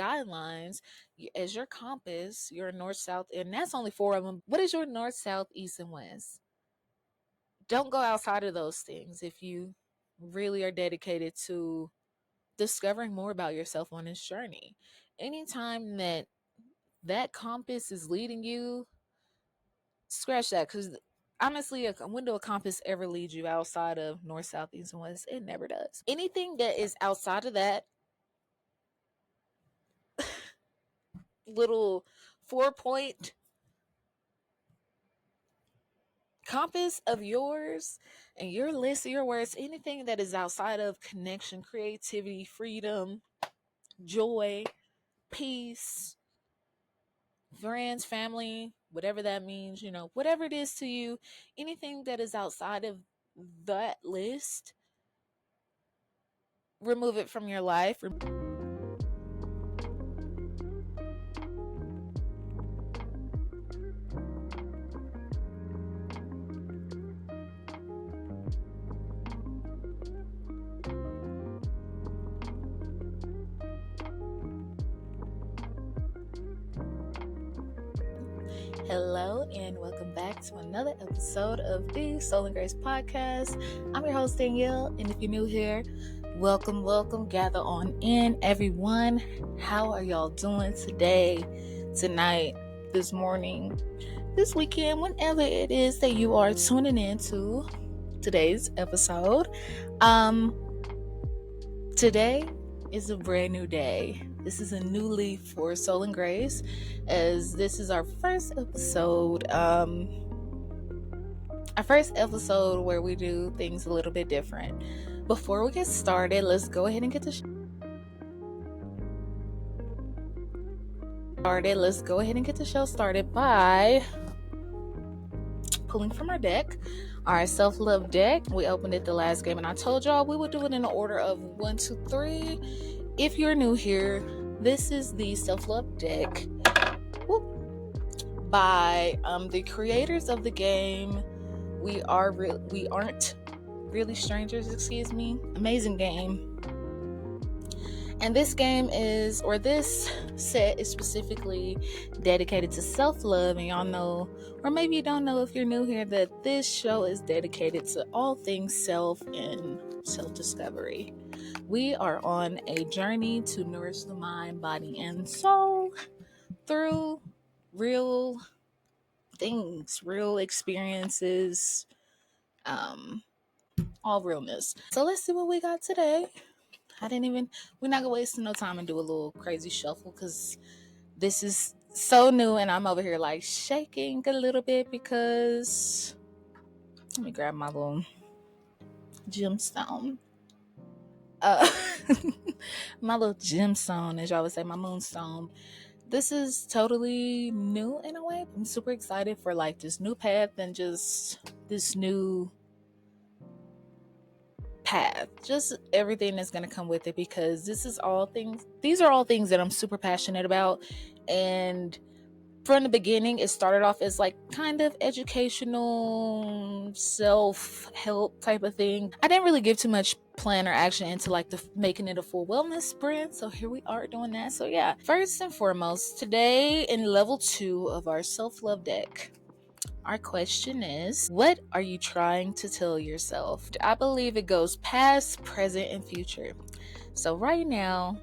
guidelines as your compass, your north, south, and that's only four of them. What is your north, south, east, and west? Don't go outside of those things if you really are dedicated to discovering more about yourself on this journey. Anytime that compass is leading you, scratch that, because honestly, when do a compass ever lead you outside of north, south, east, and west? It never does. Anything that is outside of that little 4 point compass of yours and your list of your words, anything that is outside of connection, creativity, freedom, joy, peace, friends, family, whatever that means, whatever it is to you, anything that is outside of that list, remove it from your life. Hello and welcome back to another episode of the Soul and Grace podcast. I'm your host Danielle, and if you're new here, welcome, gather on in, everyone. How are y'all doing today, tonight, this morning, this weekend, whenever it is that you are tuning in to today's episode? Today is a brand new day. This is a new leaf for Soul and Grace, as this is our first episode. Our first episode where we do things a little bit different. Before we get started, let's go ahead and get the show started by pulling from our deck, our self-love deck. We opened it the last game, and I told y'all we would do it in the order of 1, 2, 3. If you're new here, this is the self-love deck by the creators of the game. We aren't really strangers. Amazing game. And this set is specifically dedicated to self-love. And y'all know, or maybe you don't know if you're new here, that this show is dedicated to all things self and self-discovery. We are on a journey to nourish the mind, body, and soul through real things, real experiences, all realness. So let's see what we got today. We're not gonna waste no time and do a little crazy shuffle, because this is so new and I'm over here like shaking a little bit, because let me grab my little gemstone. My little gemstone, as y'all would say, my moonstone. This is totally new in a way. I'm super excited for like this new path and just this new path, just everything that's going to come with it, because these are all things that I'm super passionate about. And from the beginning, it started off as like kind of educational self-help type of thing. I didn't really give too much plan or action into like making it a full wellness brand, so here we are doing that. So yeah, first and foremost, today in level 2 of our self-love deck, our question is, what are you trying to tell yourself? I believe it goes past, present, and future. So right now,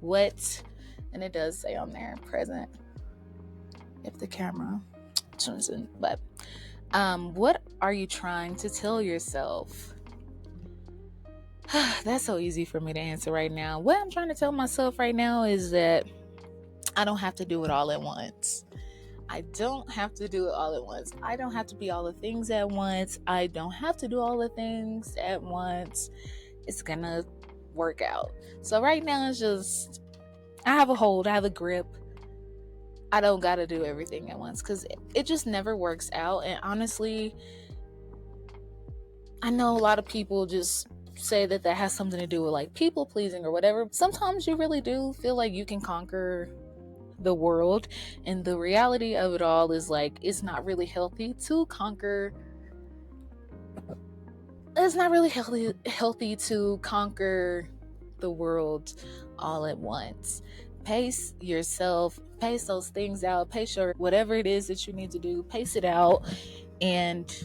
and it does say on there, present, if the camera tunes in, but what are you trying to tell yourself? That's so easy for me to answer right now. What I'm trying to tell myself right now is that I don't have to do it all at once. I don't have to do it all at once. I don't have to be all the things at once. I don't have to do all the things at once. It's gonna work out. So right now it's just, I have a hold, I have a grip. I don't gotta do everything at once, because it just never works out. And honestly, I know a lot of people just say that has something to do with like people pleasing or whatever. Sometimes you really do feel like you can conquer the world, and the reality of it all is like it's not really healthy to conquer the world all at once. Pace yourself, pace those things out, pace your whatever it is that you need to do, pace it out, and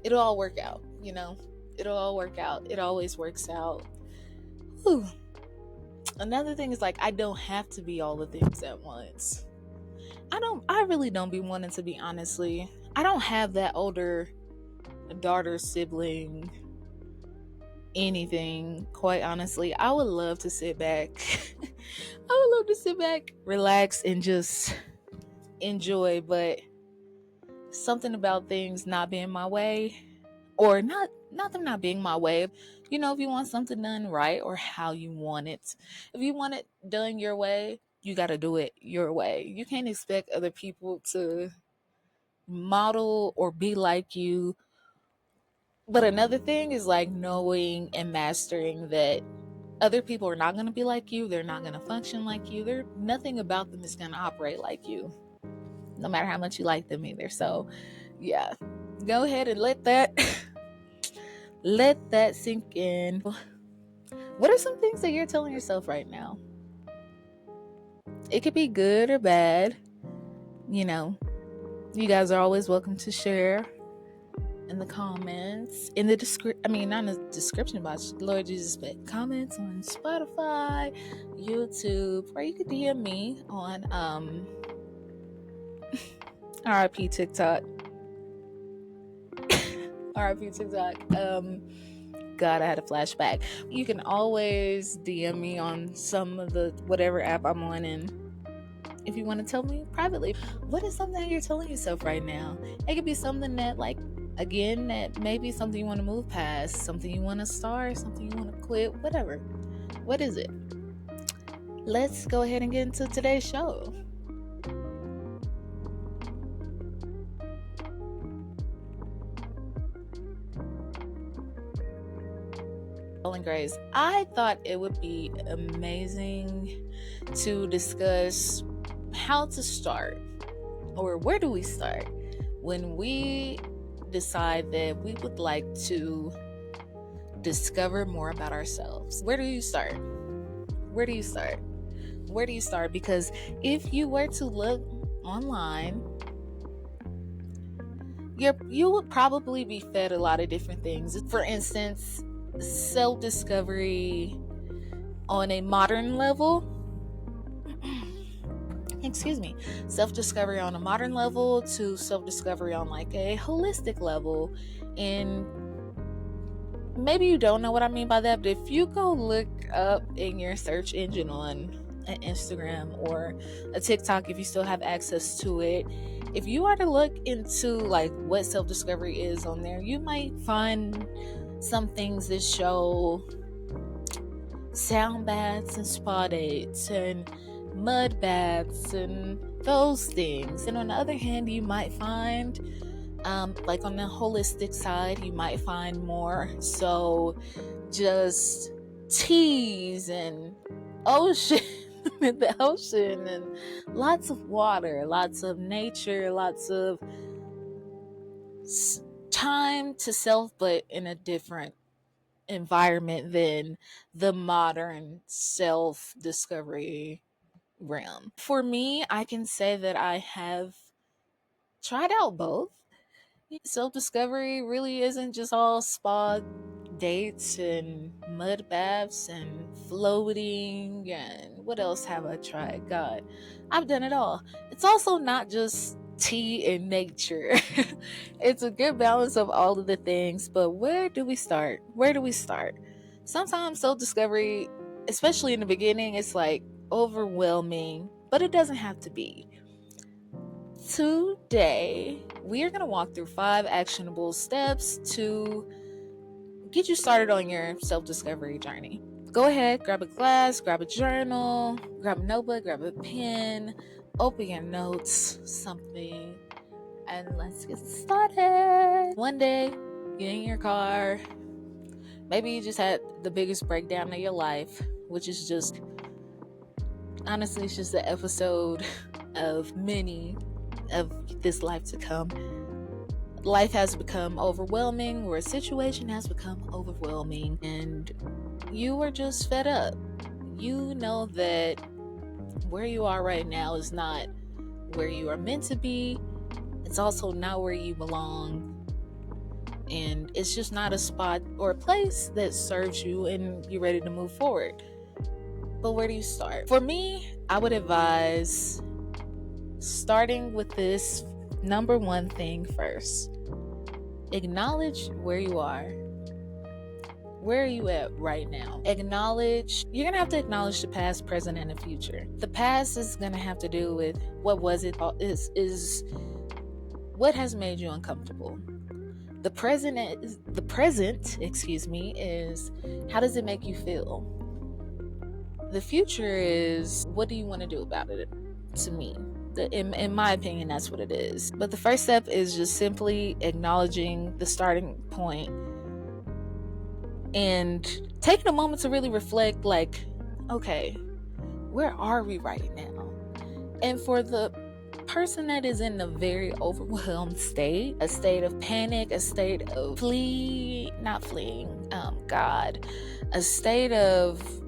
it'll all work out, It'll all work out. It always works out. Whew. Another thing is like I don't have to be all the things at once. I really don't be wanting to be, honestly. I don't have that older daughter, sibling, anything, quite honestly. I would love to sit back. I would love to sit back, relax, and just enjoy, but something about things not being my way, or not them not being my way. If you want something done right or how you want it, if you want it done your way, you got to do it your way. You can't expect other people to model or be like you. But another thing is like knowing and mastering that other people are not going to be like you. They're not going to function like you. Nothing about them is going to operate like you, no matter how much you like them either. So yeah, go ahead and let that let that sink in. What are some things that you're telling yourself right now? It could be good or bad. You guys are always welcome to share in the comments, in the description. Not in the description box, Lord Jesus, but comments on Spotify, YouTube, or you could DM me on RIP TikTok. RIP TikTok. God, I had a flashback. You can always DM me on some of the whatever app I'm on, and if you want to tell me privately, what is something that you're telling yourself right now? It could be something that, like, again, that maybe something you want to move past, something you want to start, something you want to quit, whatever. What is it? Let's go ahead and get into today's show. Grace, I thought it would be amazing to discuss how to start, or where do we start when we decide that we would like to discover more about ourselves. Where do you start? Where do you start? Where do you start? Because if you were to look online, you would probably be fed a lot of different things. For instance, self-discovery on a modern level. Excuse me. Self-discovery on a modern level to self-discovery on like a holistic level. And maybe you don't know what I mean by that, but if you go look up in your search engine on an Instagram or a TikTok, if you still have access to it, if you are to look into like what self-discovery is on there, you might find some things that show sound baths and spa dates and mud baths and those things. And on the other hand, you might find like on the holistic side, you might find more so just teas and ocean the ocean and lots of water, lots of nature, lots of time to self, but in a different environment than the modern self-discovery realm. For me, I can say that I have tried out both. Self-discovery really isn't just all spa dates and mud baths and floating and what else have I tried? God, I've done it all. It's also not just tea and nature. It's a good balance of all of the things, but where do we start? Sometimes self-discovery, especially in the beginning, it's like overwhelming, but it doesn't have to be. Today, we are going to walk through 5 actionable steps to get you started on your self-discovery journey. Go ahead, grab a glass, grab a journal, grab a notebook, grab a pen, open your notes, something, and let's get started. One day, you're in your car. Maybe you just had the biggest breakdown of your life, which is just, honestly, it's just an episode of many of this life to come. life has become overwhelming, or a situation has become overwhelming, and you are just fed up. You know that where you are right now is not where you are meant to be. It's also not where you belong. And it's just not a spot or a place that serves you and you're ready to move forward. But where do you start? For me, I would advise starting with this number one thing first. Acknowledge where you are. Where are you at right now? You're gonna have to acknowledge the past, present, and the future. The past is gonna have to do with what was it, is what has made you uncomfortable. The present, is how does it make you feel? The future is what do you want to do about it? To me, in my opinion, that's what it is. But the first step is just simply acknowledging the starting point and taking a moment to really reflect, like, okay, where are we right now? And for the person that is in a very overwhelmed state, a state of panic, a state of God, a state of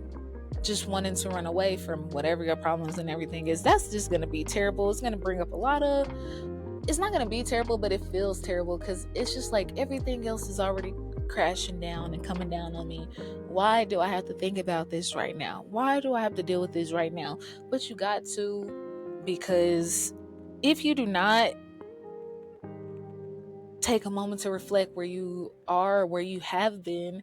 just wanting to run away from whatever your problems and everything is, that's just going to be terrible. It's going to bring up it's not going to be terrible, but it feels terrible because it's just like everything else is already crashing down and coming down on me. Why do I have to think about this right now? Why do I have to deal with this right now? But you got to, because if you do not take a moment to reflect where you are, where you have been,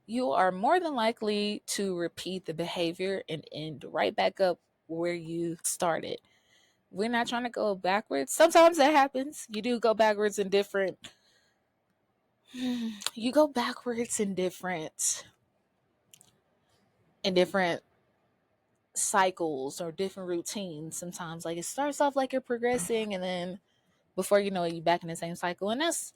you are more than likely to repeat the behavior and end right back up where you started. We're not trying to go backwards. Sometimes that happens. You do go backwards in different cycles or different routines. Sometimes like it starts off like you're progressing, and then before you know it, you're back in the same cycle. And it's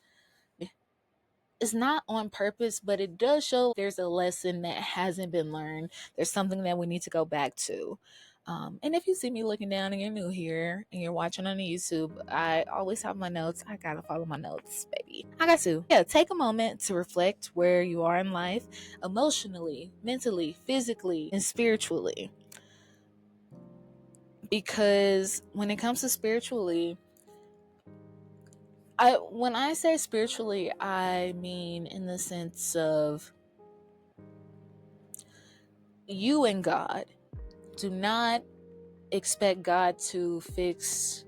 not on purpose, but it does show there's a lesson that hasn't been learned. There's something that we need to go back to. And if you see me looking down and you're new here and you're watching on YouTube, I always have my notes. I gotta follow my notes, baby. I got to. Yeah, take a moment to reflect where you are in life, emotionally, mentally, physically, and spiritually. Because when it comes to spiritually, when I say spiritually, I mean in the sense of you and God. Do not expect God to fix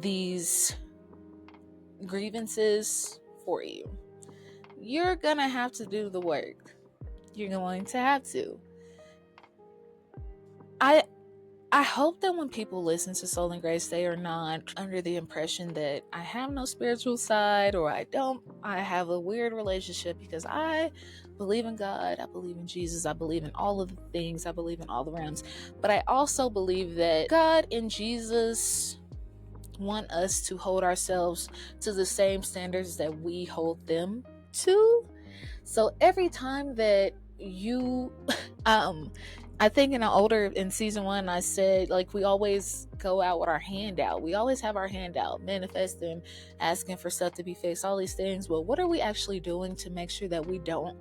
these grievances for you. You're gonna have to do the work. You're going to have to. I hope that when people listen to Soul and Grace, they are not under the impression that I have no spiritual side, or I have a weird relationship, because I believe in God, I believe in Jesus, I believe in all of the things, I believe in all the realms. But I also believe that God and Jesus want us to hold ourselves to the same standards that we hold them to. So every time that you I think in season 1 I said, like, we always go out with our hand out. We always have our hand out, manifesting, asking for stuff to be fixed, all these things. Well, what are we actually doing to make sure that we don't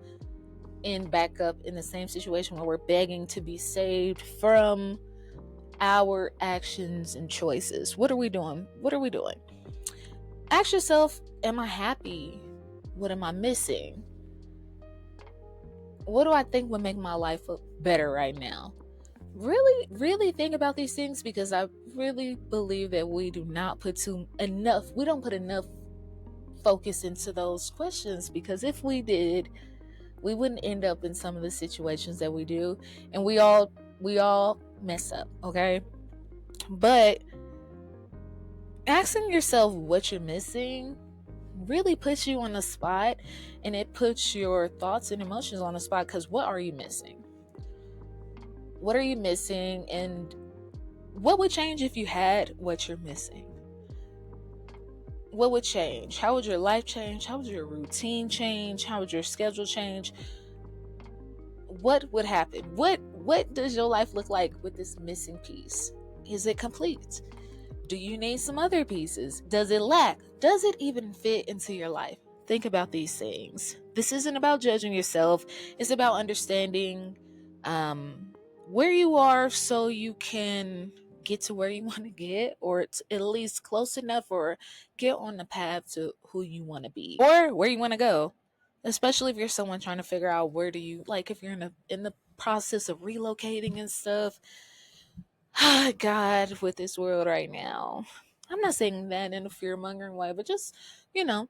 end back up in the same situation where we're begging to be saved from our actions and choices? What are we doing? Ask yourself, am I happy? What am I missing? What do I think would make my life look better right now? Really, really think about these things, because I really believe that we don't put enough focus into those questions, because if we did, we wouldn't end up in some of the situations that we do, and we all mess up, okay? But asking yourself what you're missing really puts you on the spot, and it puts your thoughts and emotions on the spot, because what are you missing? What are you missing? And what would change if you had what you're missing? What would change? How would your life change? How would your routine change? How would your schedule change? What would happen? What does your life look like with this missing piece? Is it complete? Do you need some other pieces? Does it lack? Does it even fit into your life? Think about these things. This isn't about judging yourself. It's about understanding where you are so you can get to where you want to get, or at least close enough, or get on the path to who you want to be or where you want to go. Especially if you're someone trying to figure out where do you, like, if you're in the process of relocating and stuff. God, with this world right now, I'm not saying that in a fear mongering way, but just, you know,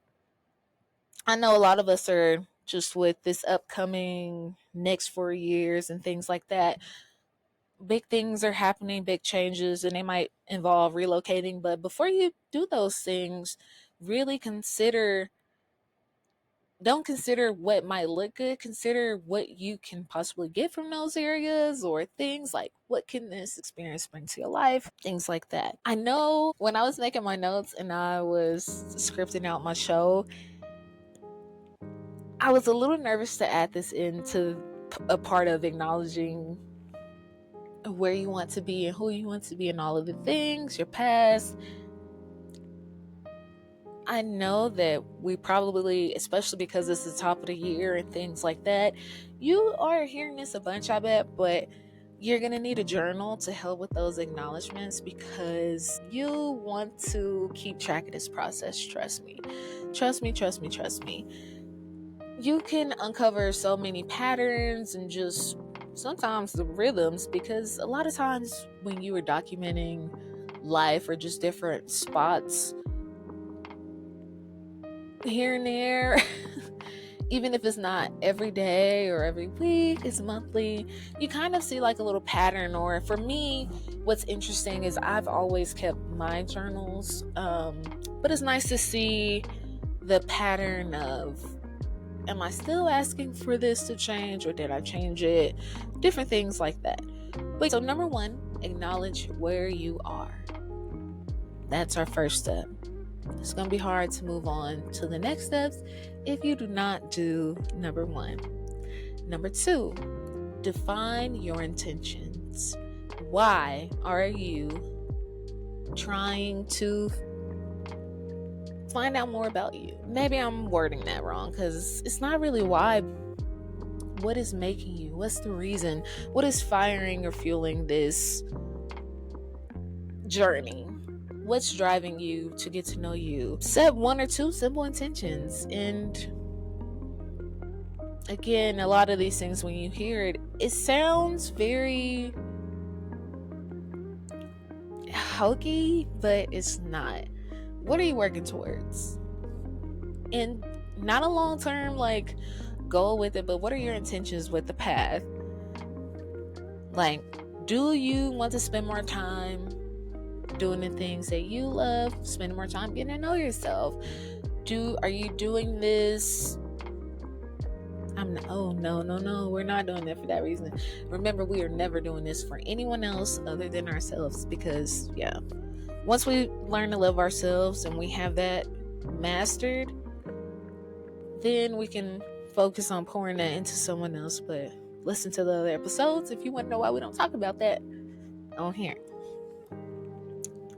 I know a lot of us are just with this upcoming next 4 years and things like that. Big things are happening, big changes, and they might involve relocating. But before you do those things, really don't consider what might look good. Consider what you can possibly get from those areas, or things like, what can this experience bring to your life? Things like that. I know when I was making my notes and I was scripting out my show, I was a little nervous to add this into a part of acknowledging where you want to be and who you want to be and all of the things, your past. I know that we probably, especially because it's the top of the year and things like that, you are hearing this a bunch, I bet, but you're going to need a journal to help with those acknowledgments, because you want to keep track of this process. Trust me. Trust me, trust me, trust me. You can uncover so many patterns and just sometimes the rhythms, because a lot of times when you are documenting life or just different spots here and there, even if it's not every day or every week, it's monthly, you kind of see like a little pattern. Or for me, what's interesting is I've always kept my journals, but it's nice to see the pattern of, am I still asking for this to change, or did I change it? Different things like that. But so number one, acknowledge where you are. That's our first step. It's going to be hard to move on to the next steps if you do not do number one. Number two, define your intentions. Why are you trying to find out more about you? Maybe I'm wording that wrong, because it's not really why. What is making you? What's the reason? What is firing or fueling this journey? What's driving you to get to know you? Set one or two simple intentions. And again, a lot of these things, when you hear it, it sounds very hokey, but it's not. What are you working towards? And not a long-term like goal with it, but what are your intentions with the path? Like, do you want to spend more time doing the things that you love, spending more time getting to know yourself? Are you doing this? No, we're not doing that for that reason. Remember, we are never doing this for anyone else other than ourselves, because once we learn to love ourselves and we have that mastered, then we can focus on pouring that into someone else. But listen to the other episodes if you want to know why we don't talk about that on here.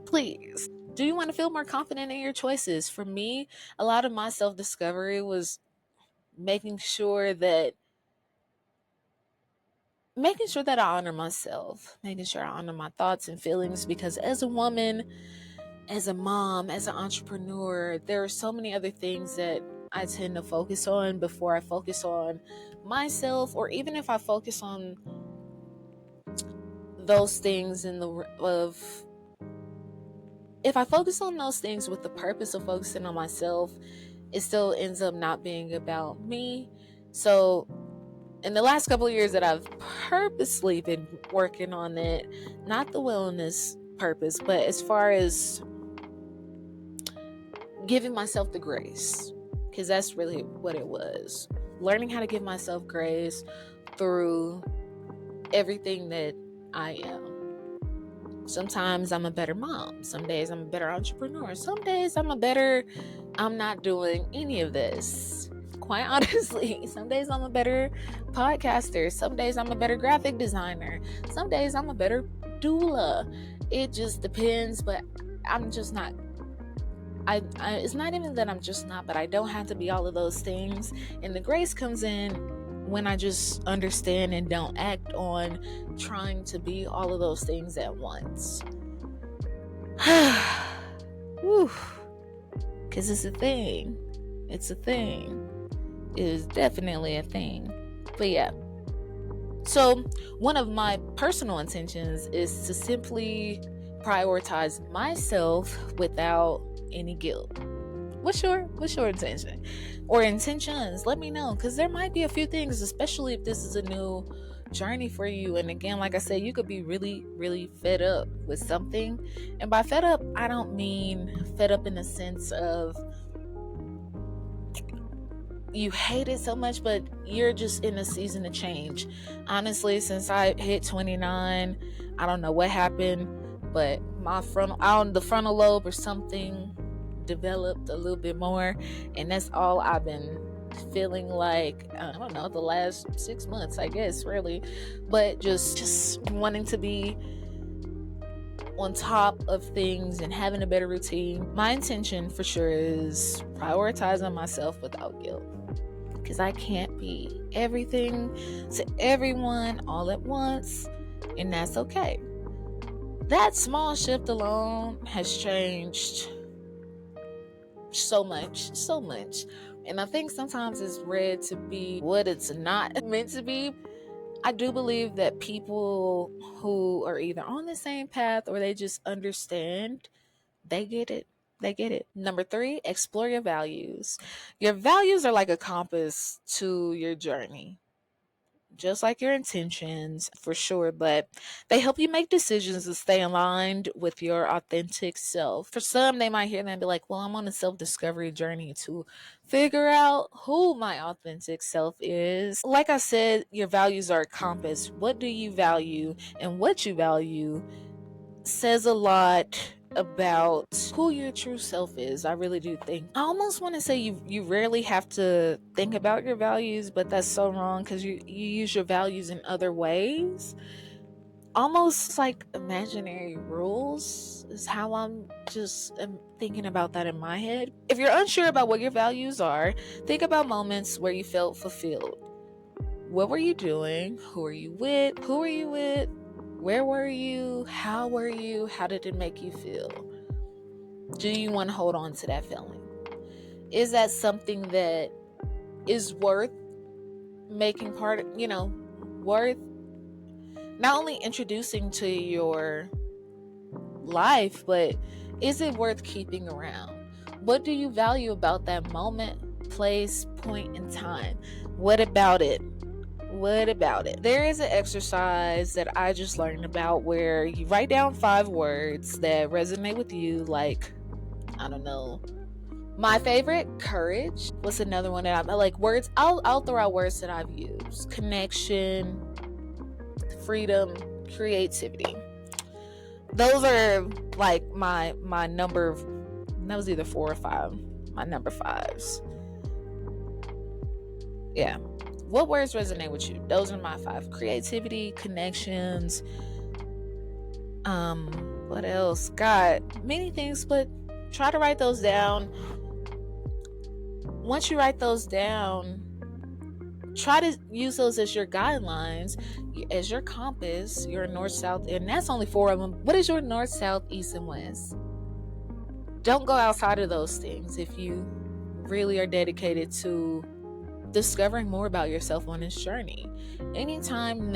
Please. Do you want to feel more confident in your choices? For me, a lot of my self-discovery was making sure that I honor myself, making sure I honor my thoughts and feelings, because as a woman, as a mom, as an entrepreneur, there are so many other things that I tend to focus on before I focus on myself, or even if I focus on those things if I focus on those things with the purpose of focusing on myself, it still ends up not being about me. So in the last couple of years that I've purposely been working on it, not the wellness purpose, but as far as giving myself the grace, because that's really what it was. Learning how to give myself grace through everything that I am. Sometimes I'm a better mom. Some days I'm a better entrepreneur. Some days I'm not doing any of this. Quite honestly, some days I'm a better podcaster. Some days I'm a better graphic designer. Some days I'm a better doula. It just depends. But I'm just not. It's not even that I'm just not, but I don't have to be all of those things. And the grace comes in when I just understand and don't act on trying to be all of those things at once. Because it's a thing. It's a thing. It is definitely a thing. But yeah. So, one of my personal intentions is to simply prioritize myself without any guilt. What's your intention or intentions? Let me know, because there might be a few things, especially if this is a new journey for you. And again, like I said, you could be really, really fed up with something. And by fed up, I don't mean fed up in the sense of you hate it so much, but you're just in a season of change. Honestly, since I hit 29, I don't know what happened, but the frontal lobe or something developed a little bit more, and that's all I've been feeling like, I don't know, the last 6 months, I guess, really. But just wanting to be on top of things and having a better routine. My intention for sure is prioritizing myself without guilt, because I can't be everything to everyone all at once, and that's okay. That small shift alone has changed so much, so much. And I think sometimes it's read to be what it's not meant to be. I do believe that people who are either on the same path or they just understand, they get it. They get it. Number 3, explore your values. Your values are like a compass to your journey, just like your intentions, for sure, but they help you make decisions to stay aligned with your authentic self. For some, they might hear that and be like, well, I'm on a self-discovery journey to figure out who my authentic self is. Like I said, your values are a compass. What do you value? And what you value says a lot about who your true self is. I really do think. I almost want to say you rarely have to think about your values, but that's so wrong, because you use your values in other ways. Almost like imaginary rules is how I'm thinking about that in my head. If you're unsure about what your values are, think about moments where you felt fulfilled. What were you doing? Who are you with? Who are you with? Where were you? How were you? How did it make you feel? Do you want to hold on to that feeling? Is that something that is worth making part, worth not only introducing to your life, but is it worth keeping around? What do you value about that moment, place, point in time? What about it? What about it? There is an exercise that I just learned about where you write down 5 words that resonate with you, like, I don't know. My favorite, courage. What's another one that I like? Words. I'll throw out words that I've used: connection, freedom, creativity. Those are like my number. That was either 4 or 5. My number 5s. Yeah. What words resonate with you? Those are my 5. Creativity, connections. What else? God, many things, but try to write those down. Once you write those down, try to use those as your guidelines, as your compass, your north, south, and that's only 4 of them. What is your north, south, east, and west? Don't go outside of those things if you really are dedicated to discovering more about yourself on this journey. Anytime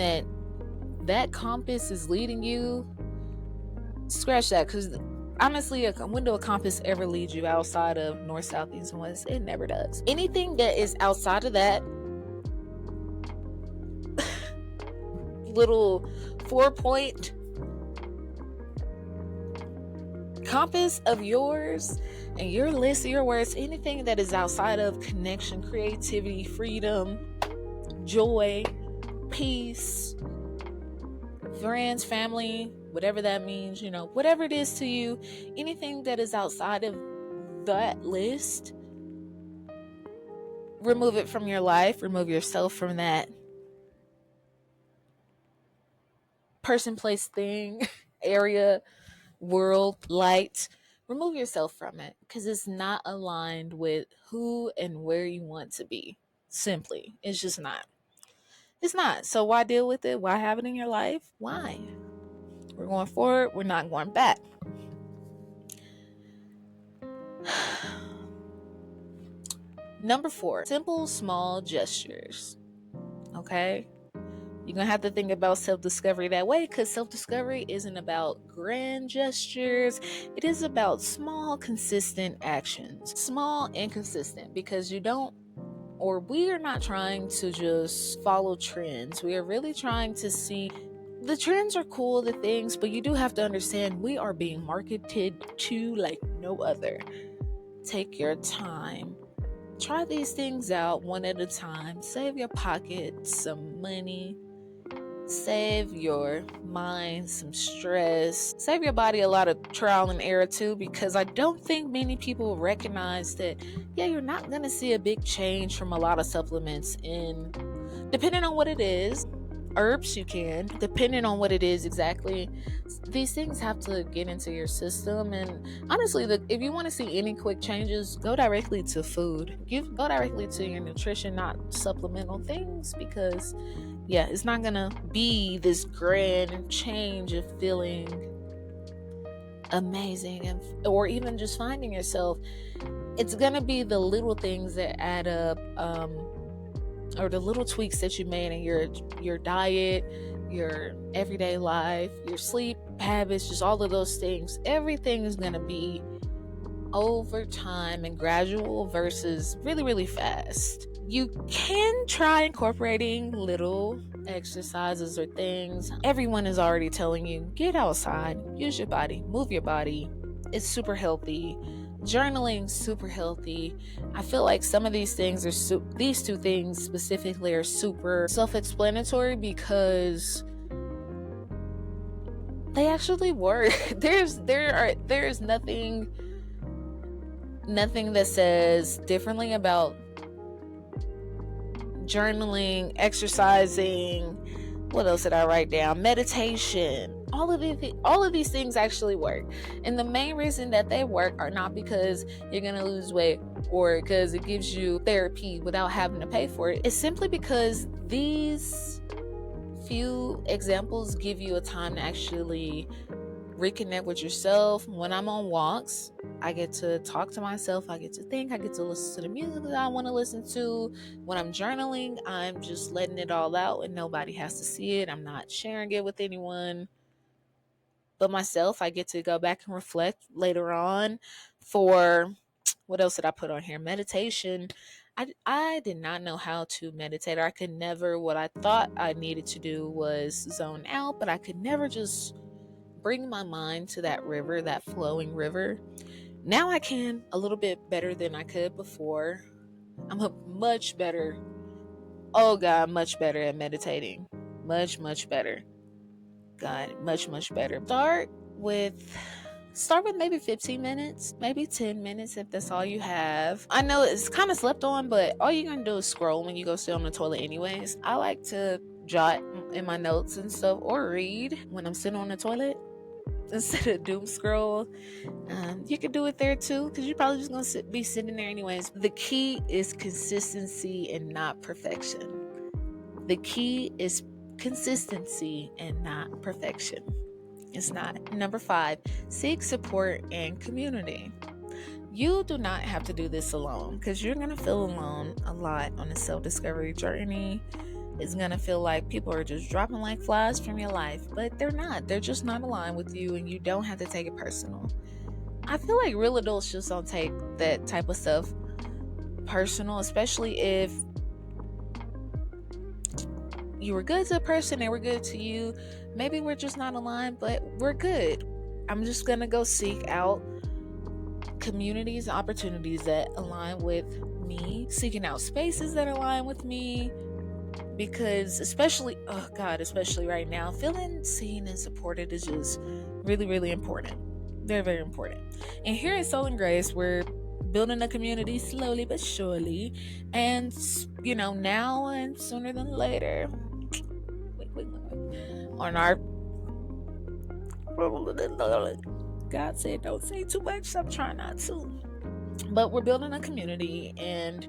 that compass is leading you, scratch that, because honestly, when do a compass ever lead you outside of north, south, east, and west? It never does. Anything that is outside of that little 4-point compass of yours and your list of your words, anything that is outside of connection, creativity, freedom, joy, peace, friends, family, whatever that means, whatever it is to you, anything that is outside of that list, remove it from your life, remove yourself from that person, place, thing, area, world, light, remove yourself from it because it's not aligned with who and where you want to be. Simply, it's just not. It's not. So why deal with it? Why have it in your life? Why? We're going forward, we're not going back. Number 4, simple small gestures. Okay? You're going to have to think about self-discovery that way, because self-discovery isn't about grand gestures. It is about small, consistent actions. Small and consistent, because we are not trying to just follow trends. We are really trying to see the trends are cool, the things, but you do have to understand we are being marketed to like no other. Take your time. Try these things out one at a time. Save your pocket some money. Save your mind some stress. Save your body a lot of trial and error too, because I don't think many people recognize that, yeah, you're not going to see a big change from a lot of supplements in, depending on what it is. Herbs you can, depending on what it is exactly. These things have to get into your system, and honestly, if you want to see any quick changes, go directly to food. Go directly to your nutrition, not supplemental things, because yeah, it's not gonna be this grand change of feeling amazing or even just finding yourself. It's gonna be the little things that add up, or the little tweaks that you made in your diet, your everyday life, your sleep habits, just all of those things. Everything is gonna be over time and gradual versus really, really fast. You can try incorporating little exercises or things. Everyone is already telling you, get outside, use your body, move your body. It's super healthy. Journaling, super healthy. I feel like some of these things these two things specifically are super self-explanatory because they actually work. There's nothing that says differently about journaling, exercising. What else did I write down? Meditation. All of these things actually work. And the main reason that they work are not because you're going to lose weight or because it gives you therapy without having to pay for it. It's simply because these few examples give you a time to actually reconnect with yourself. When I'm on walks, I get to talk to myself, I get to think, I get to listen to the music that I want to listen to. When I'm journaling, I'm just letting it all out and nobody has to see it. I'm not sharing it with anyone but myself. I get to go back and reflect later on. For what else did I put on here? Meditation. I did not know how to meditate. I could never, what I thought I needed to do was zone out, but I could never just bring my mind to that river, that flowing river. Now I can, a little bit better than I could before. I'm a much better, oh God, much better at meditating. Much better. God, much better. Start with maybe 15 minutes, maybe 10 minutes if that's all you have. I know it's kind of slept on, but all you're gonna do is scroll when you go sit on the toilet anyways. I like to jot in my notes and stuff or read when I'm sitting on the toilet instead of doom scroll. You can do it there too, because you're probably just gonna be sitting there anyways. The key is consistency and not perfection. The key is consistency and not perfection. It's not. Number 5, seek support and community. You do not have to do this alone, because you're gonna feel alone a lot on the self-discovery journey. It's gonna feel like people are just dropping like flies from your life, but they're not. They're just not aligned with you, and you don't have to take it personal. I feel like real adults just don't take that type of stuff personal, especially if you were good to a person, they were good to you. Maybe we're just not aligned, but we're good. I'm just gonna go seek out communities and opportunities that align with me, seeking out spaces that align with me, because especially right now, feeling seen and supported is just really important. Very important. And here at Soul and Grace, we're building a community slowly but surely, and now and sooner than later, on our God said don't say too much, so I'm trying not to. But we're building a community, and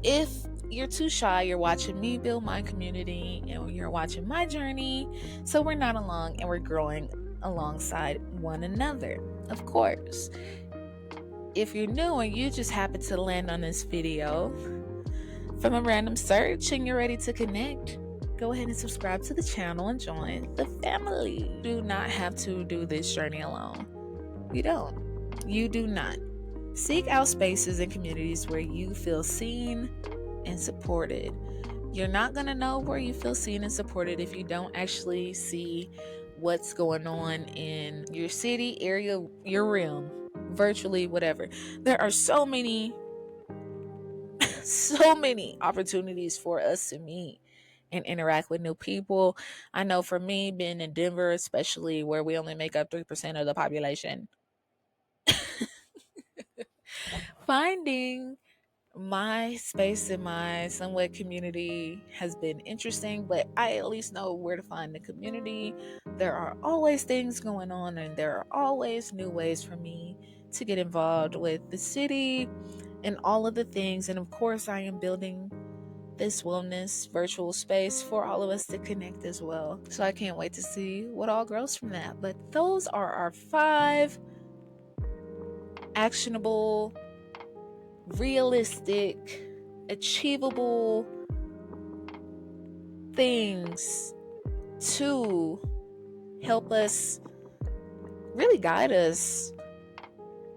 if you're too shy, you're watching me build my community and you're watching my journey. So we're not alone, and we're growing alongside one another. Of course, if you're new and you just happen to land on this video from a random search and you're ready to connect, go ahead and subscribe to the channel and join the family. You do not have to do this journey alone. You don't. You do not. Seek out spaces and communities where you feel seen and supported. You're not going to know where you feel seen and supported if you don't actually see what's going on in your city, area, your realm, virtually, whatever. There are so many opportunities for us to meet and interact with new people. I know for me, being in Denver, especially where we only make up 3% of the population, finding my space in my somewhat community has been interesting, but I at least know where to find the community. There are always things going on, and there are always new ways for me to get involved with the city and all of the things. And of course, I am building this wellness virtual space for all of us to connect as well. So I can't wait to see what all grows from that. But those are our 5 actionable, realistic, achievable things to help us, really guide us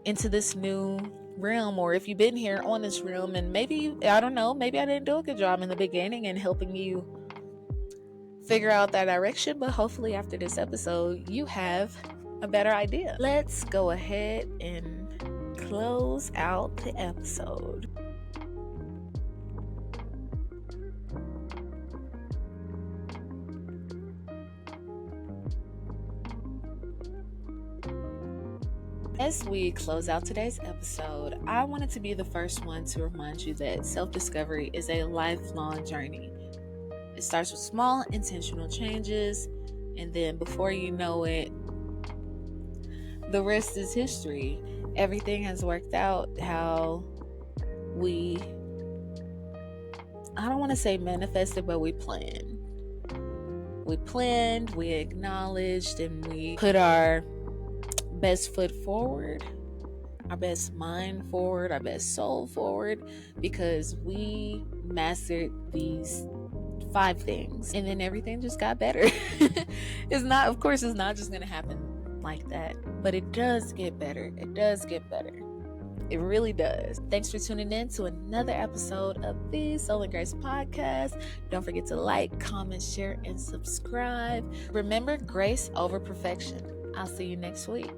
into this new realm. Or if you've been here on this realm and maybe, I don't know, maybe I didn't do a good job in the beginning in helping you figure out that direction, but hopefully after this episode you have a better idea. Let's go ahead and close out the episode. As we close out today's episode, I wanted to be the first one to remind you that self-discovery is a lifelong journey. It starts with small, intentional changes, and then before you know it, the rest is history. Everything has worked out how we, I don't want to say manifested, but we planned. We acknowledged, and we put our best foot forward, our best mind forward, our best soul forward, because we mastered these 5 things, and then everything just got better. It's not just gonna happen like that, but it does get better. It really does. Thanks for tuning in to another episode of the Soul and Grace podcast. Don't forget to like, comment, share, and subscribe. Remember, grace over perfection. I'll see you next week.